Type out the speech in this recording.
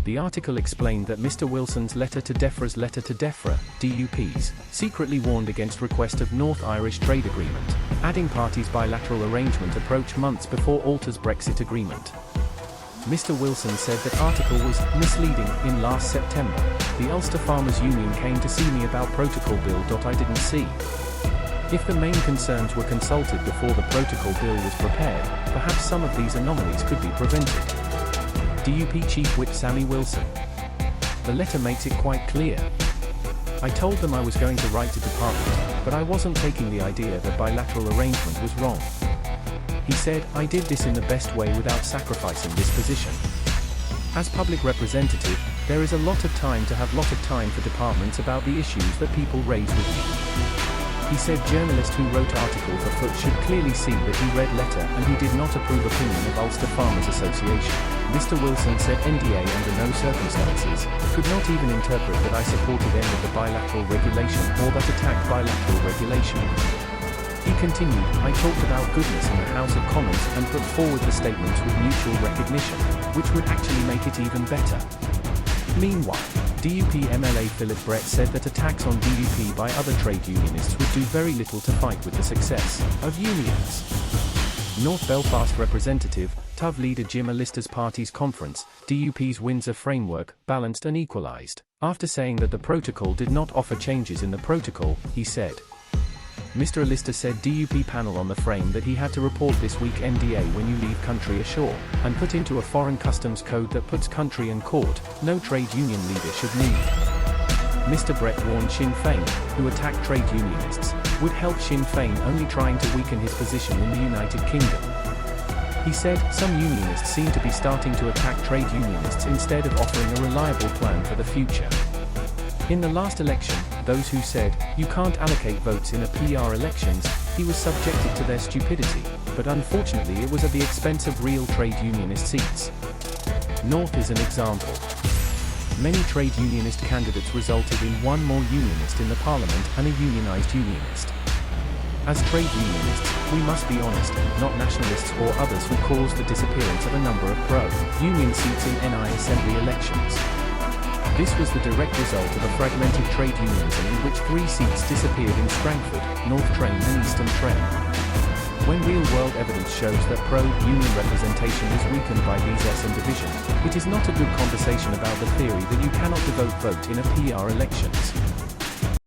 The article explained that Mr. Wilson's letter to Defra's letter to Defra, DUPs, secretly warned against request of North Irish trade agreement, adding parties' bilateral arrangement approach months before Ulster's Brexit agreement. Mr. Wilson said that article was misleading. In last September, the Ulster Farmers Union came to see me about protocol bill.I didn't see. If the main concerns were consulted before the protocol bill was prepared, perhaps some of these anomalies could be prevented. DUP Chief Whip Sammy Wilson. The letter makes it quite clear. I told them I was going to write to Department, but I wasn't taking the idea that bilateral arrangement was wrong. He said, I did this in the best way without sacrificing this position. As public representative, there is a lot of time to have lot of time for departments about the issues that people raise with me. He said journalist who wrote article for Foot should clearly see that he read letter and he did not approve opinion of Ulster Farmers Association. Mr. Wilson said NDA under no circumstances could not even interpret that I supported any of the bilateral regulation or that attacked bilateral regulation. He continued, I talked about goodness in the House of Commons and put forward the statements with mutual recognition, which would actually make it even better. Meanwhile, Dup Mla Phillip Brett said that attacks on DUP by other trade unionists would do very little to fight with the success of unions. North Belfast representative, TUV leader Jim Allister's party's conference, DUP's Windsor framework, balanced and equalized. After saying that the protocol did not offer changes in the protocol, he said, Mr. Allister said DUP panel on the frame that he had to report this week NDA when you leave country ashore, and put into a foreign customs code that puts country and court, no trade union leader should need. Mr. Brett warned Sinn Fein, who attacked trade unionists, would help Sinn Fein only trying to weaken his position in the United Kingdom. He said, some unionists seem to be starting to attack trade unionists instead of offering a reliable plan for the future. In the last election, those who said, you can't allocate votes in a PR elections, he was subjected to their stupidity, but unfortunately it was at the expense of real trade unionist seats. North is an example. Many trade unionist candidates resulted in one more unionist in the parliament and a unionized unionist. As trade unionists, we must be honest, not nationalists or others who caused the disappearance of a number of pro-union seats in NI Assembly elections. This was the direct result of a fragmented trade unionism in which 3 seats disappeared in Strangford, North Train and Eastern Train. When real-world evidence shows that pro-union representation is weakened by these SM division, it is not a good conversation about the theory that you cannot devote vote in a PR elections.